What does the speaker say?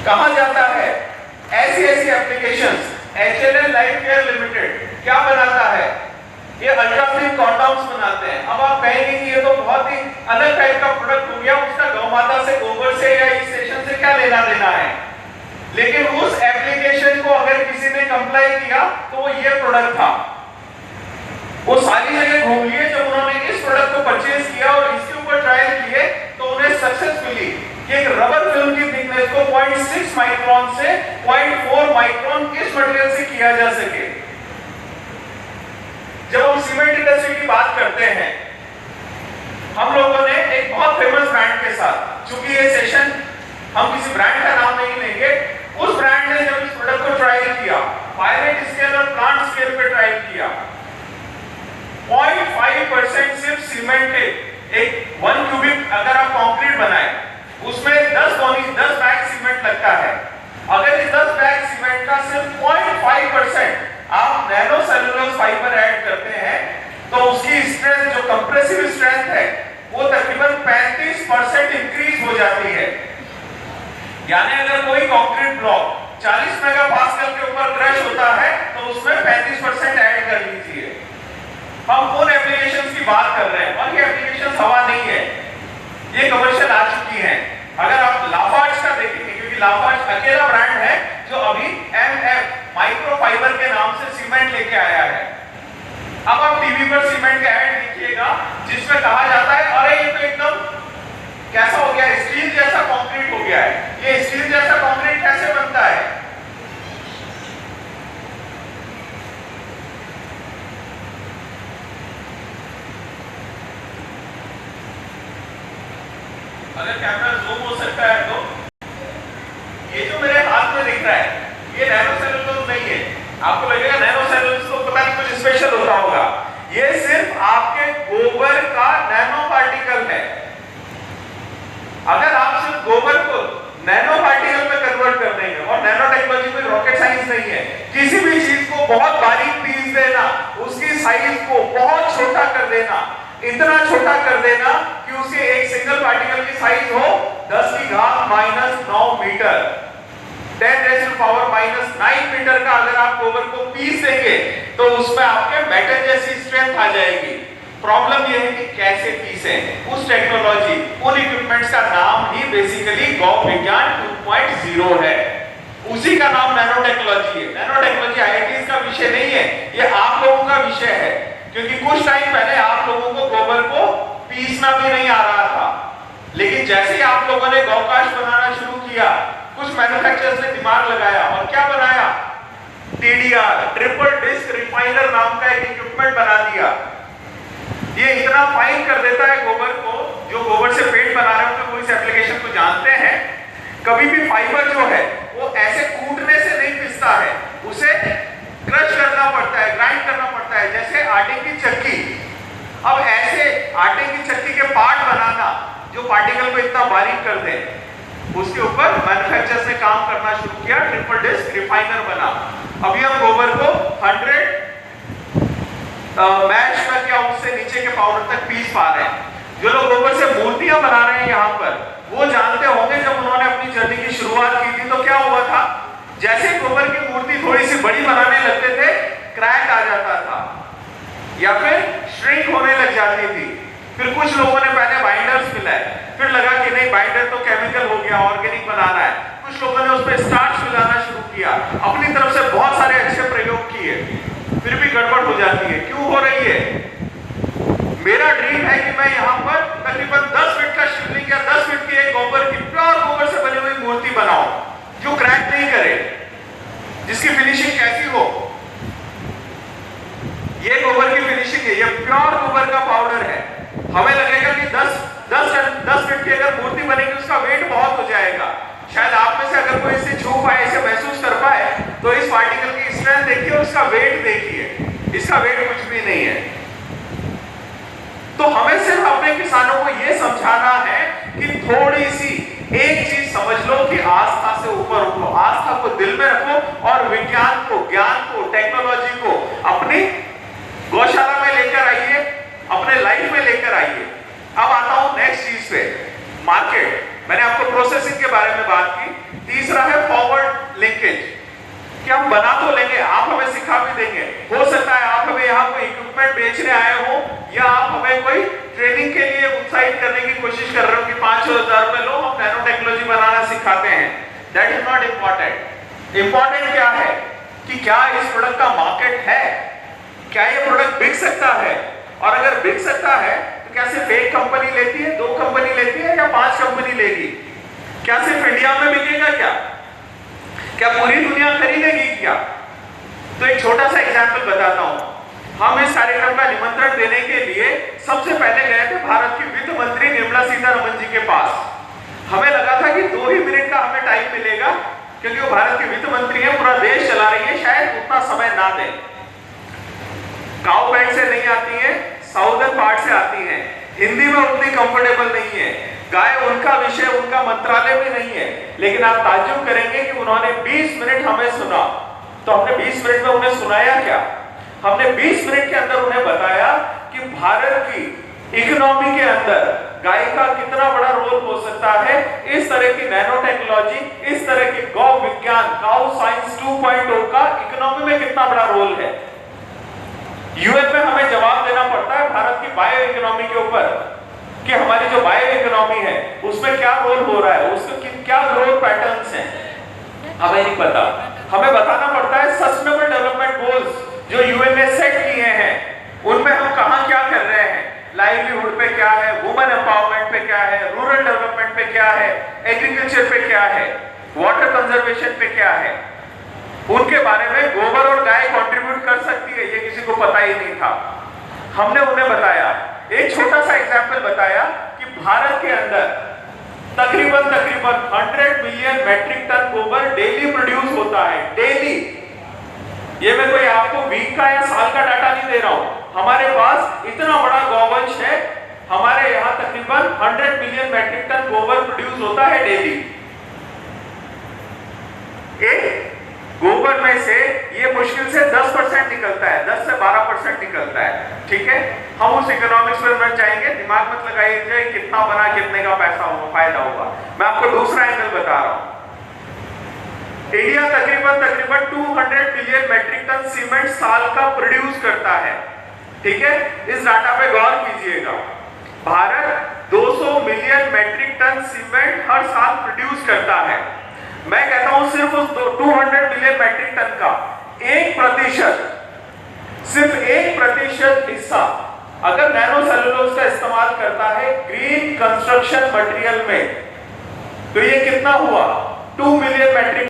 कहां जाता है? ऐसी applications. HLL life care limited क्या बनाता है? ये अल्ट्रा थिन कॉन्डोम्स बनाते हैं। अब आप कहेंगे कि ये तो बहुत ही अलग टाइप का प्रोडक्ट हो गया, उसका गौ माता से, गोबर से या इस स्टेशन से क्या लेना देना है। लेकिन उस एप्लीकेशन को अगर किसी ने कंप्लाई किया तो वो ये प्रोडक्ट था। वो सारी जगह घूम लिए, जब उन्होंने इस प्रोडक्ट को परचेज किया और इसके ऊपर ट्रायल किए तो उन्हें सक्सेसफुली एक रबर फिल्म की थिकनेस को 0.6 माइक्रोन से 0.4 माइक्रोन इस मटेरियल से किया जा सके। जब हम सीमेंट इंडस्ट्री की बात करते हैं, हम लोगों ने एक बहुत फेमस ब्रांड के साथ, चूंकि ये सेशन हम किसी ब्रांड का नाम नहीं लेंगे, उस ब्रांड ने जब इस प्रोडक्ट को ट्रायल किया, पायलट स्केल और प्लांट स्केल पे ट्रायल किया, 0.5% सिर्फ सीमेंट एक 1 क्यूबिक अगर आप कंक्रीट बनाए उसमें 10 बैग सीमेंट लगता है। अगर इस 10 बैग सीमेंट का सिर्फ 0.5% आप नैनो सेलुलोज फाइबर ऐड करते हैं तो उसकी स्ट्रेंथ, जो कंप्रेसिव स्ट्रेंथ है, वो तकरीबन 35% इंक्रीज हो जाती है। यानी अगर कोई कंक्रीट ब्लॉक 40 मेगापास्कल के ऊपर क्रश होता है तो उसमें 35% ऐड कर लीजिए। हम उन एप्लीकेशंस की बात कर रहे हैं और ये एप्लीकेशंस हवा नहीं है, ये कमर्शियल आ चुकी हैं। अगर आप लाफार्ज का देखेंगे, क्योंकि लाफार्ज अकेला ब्रांड है जो अभी MF माइक्रोफाइबर के नाम से सीमेंट लेके आया है। अब आप टीवी पर सीमेंट का ऐड देखिएगा जिसमें कहा जाता है अरे ये तो एकदम कैसा हो गया, स्टील जैसा कंक्रीट हो गया है। ये स्टील जैसा कंक्रीट कैसे बनता है? अगर कैमरा जूम हो सकता है तो ये जो मेरे हाथ में दिख रहा है ये नैनो सेलुलोज नहीं है। आपको लगेगा नैनो सेलुलोज तो पता नहीं कुछ स्पेशल होता होगा। ये सिर्फ आपके गोबर का नैनो पार्टिकल है। अगर आप सिर्फ गोबर को नैनो पार्टिकल में कन्वर्ट कर देंगे, और नैनो टेक्नोलॉजी में रॉकेट साइंस नहीं है, किसी भी चीज को बहुत बारीक पीस देना, उसकी साइज को बहुत छोटा कर देना, इतना छोटा कर देना कि उसके एक सिंगल पार्टिकल की साइज हो 10⁻⁹ मीटर, 10⁻⁹ मीटर का अगर आप गोबर को पीस देंगे तो उसमें आपके मेटल जैसी स्ट्रेंथ आ जाएगी। प्रॉब्लम यह है कि कैसे पीसें, उस टेक्नोलॉजी, उन इक्विपमेंट्स का नाम ही बेसिकली गौ विज्ञान 2.0 है। उसी का नाम नैनो टेक्नोलॉजी है। नैनो टेक्नोलॉजी IITs का विषय नहीं है, ये आप लोगों का विषय है। क्योंकि कुछ टाइम पहले आप लोगों को गोबर को पीसना भी नहीं आ रहा था, लेकिन जैसे ही आप लोगों ने गौकाश बनाना शुरू किया, कुछ मैन्युफैक्चरर्स ने दिमाग लगाया और क्या बनाया, TDR, ट्रिपल डिस्क रिफाइनर नाम का एक इक्विपमेंट बना दिया। ये इतना फाइन कर देता है गोबर को, जो गोबर से पेंट बना रहे होते हैं वो इस एप्लीकेशन को जानते हैं। कभी भी फाइबर जो है वो ऐसे कूटने से नहीं पिसता है, उसे क्रश करना पड़ता है, ग्राइंड करना पड़ता है, जैसे आटे की चक्की। अब ऐसे आटे की चक्की के पार्ट बनाना जो पार्टिकल को इतना बारीक कर दे, उसके ऊपर मैन्युफैक्चरर्स ने काम करना शुरू किया, ट्रिपल डिस्क रिफाइनर बना। अभी हम गोबर को 100 मैश तक या उससे नीचे के पाउडर तक पीस पा रहे हैं। जो लोग गोबर से मूर्तियां बना रहे हैं यहाँ पर, वो जानते होंगे जब उन्होंने अपनी जर्नी की शुरुआत की थी तो क्या हुआ था, जैसे गोबर की मूर्ति थोड़ी सी बड़ी बनाने लगते थे, क्रैक आ जाता था या फिर श्रिंक होने लग जाती थी। फिर कुछ लोगों ने पहले बाइंडर्स मिलाए, फिर लगा कि नहीं बाइंडर तो केमिकल हो गया, ऑर्गेनिक बनाना है। कुछ लोगों ने उस पर स्टार्च मिलाना शुरू किया, अपनी तरफ से बहुत सारे अच्छे प्रयोग किए, फिर भी गड़बड़ हो जाती है। क्यों हो रही है? मेरा ड्रीम है कि मैं यहाँ पर तकरीबन 10 फीट का शिवलिंग या 10 फीट की एक गोबर की, प्योर गोबर से बनी हुई मूर्ति बनाऊं जो क्रैक नहीं करे, जिसकी फिनिशिंग कैसी हो। ये गोबर की फिनिशिंग है, ये प्योर गोबर का पाउडर है। हमें लगेगा कि 10 फीट की अगर मूर्ति बनेगी उसका वेट बहुत हो जाएगा। शायद आप में से अगर कोई इसे छू पाए, इसे महसूस कर पाए, तो इस पार्टिकल की स्ट्रेंथ देखिए और इसका वेट देखिए, इसका वेट कुछ भी नहीं है। तो हमें सिर्फ अपने किसानों को यह समझाना है कि थोड़ी सी एक चीज समझ लो कि आस्था से ऊपर उठो, आस्था को दिल में रखो और विज्ञान को, ज्ञान को, टेक्नोलॉजी को अपनी गौशाला में लेकर आइए, अपने लाइफ में लेकर आइए। अब आता हूं नेक्स्ट चीज पे, मार्केट। मैंने आपको प्रोसेसिंग के बारे में बात की। तीसरा है फॉरवर्ड लिंकेज, कि हम बना तो लेंगे, आप हमें सिखा भी देंगे। हो सकता है आप हमें यहाँ कोई इक्विपमेंट बेचने आए हो, या आप हमें कोई ट्रेनिंग के लिए उत्साहित करने की कोशिश कर रहे हो कि 5,000 रुपए लो, हम नैनो टेक्नोलॉजी बनाना सिखाते हैं। That is not important. Important क्या है कि क्या इस प्रोडक्ट का मार्केट है, क्या ये प्रोडक्ट बिक सकता है, और अगर बिक सकता है तो क्या सिर्फ एक कंपनी लेती है, 2 कंपनी लेती है, या 5 कंपनी लेगी? क्या सिर्फ इंडिया में बिकेगा? क्या पूरी दुनिया खरीदेगी क्या? तो एक छोटा सा एग्जाम्पल बताता हूं। हम इस कार्यक्रम का निमंत्रण देने के लिए सबसे पहले गए थे भारत की वित्त मंत्री निर्मला सीतारमण जी के पास। हमें लगा था कि 2 ही मिनट का हमें टाइम मिलेगा, क्योंकि वो भारत की वित्त मंत्री है, पूरा देश चला रही है, शायद उतना समय ना दें। गांव बेल्ट से नहीं आती है, साउदर्न पार्ट से आती है, हिंदी में उतनी कंफर्टेबल नहीं है, गाय उनका विषय, उनका मंत्रालय भी नहीं है, लेकिन आप ताज्जुब करेंगे कि उन्होंने 20 मिनट हमें सुना। तो हमने 20 मिनट में उन्हें सुनाया क्या? हमने 20 मिनट के अंदर उन्हें बताया कि भारत की इकोनॉमी के अंदर गाय का कितना बड़ा रोल हो सकता है, इस तरह की नैनो टेक्नोलॉजी, इस तरह की गौ विज्ञान, काउ साइंस 2.0 का इकोनॉमी में कितना बड़ा रोल है। यूएन में हमें जवाब देना पड़ता है भारत की बायो इकोनॉमी के ऊपर, कि हमारी जो बायो इकोनॉमी है उसमें क्या रोल हो रहा है, उसके क्या ग्रोथ पैटर्न्स हैं, हमें नहीं पता। हमें बताना पड़ता है सस्टेनेबल डेवलपमेंट गोल्स जो यूएन ने सेट किए हैं, उनमें हम कहां क्या कर रहे हैं, लाइवलीहुड पे क्या है, वुमेन एम्पावरमेंट पे क्या है, रूरल डेवलपमेंट पे क्या है, एग्रीकल्चर पे क्या है, वाटर कंजर्वेशन पे क्या है, उनके बारे में गोबर और गाय कंट्रीब्यूट कर सकती है, ये किसी को पता ही नहीं था। हमने उन्हें बताया, एक छोटा सा एग्जाम्पल बताया कि भारत के अंदर तकरीबन 100 मिलियन मैट्रिक टन गोबर डेली प्रोड्यूस होता है, डेली। ये मैं कोई आपको वीक का या साल का डाटा नहीं दे रहा हूं, हमारे पास इतना बड़ा गौवंश है, हमारे यहां तकरीबन 100 मिलियन मैट्रिक टन गोबर प्रोड्यूस होता है डेली। एक गोबर में से ये मुश्किल से 10% निकलता है, 10 से 12% निकलता है, ठीक है। हम उस इकोनॉमिक्स में मत जाएंगे, दिमाग मत लगाइए कितना बना, कितने का पैसा होगा, फायदा होगा। मैं आपको दूसरा एंगल बता रहा हूं। इंडिया तकरीबन 200 मिलियन मैट्रिक टन सीमेंट साल का प्रोड्यूस करता है, ठीक है। इस डाटा पे गौर कीजिएगा। Bharat 200 million metric ton cement हर साल प्रोड्यूस करता है। मैं कहता हूं सिर्फ उस 200 मिलियन मैट्रिक टन का 1%, सिर्फ 1% हिस्सा अगर नैनो सेलुलोज का इस्तेमाल करता है ग्रीन कंस्ट्रक्शन मटेरियल में, तो ये कितना हुआ?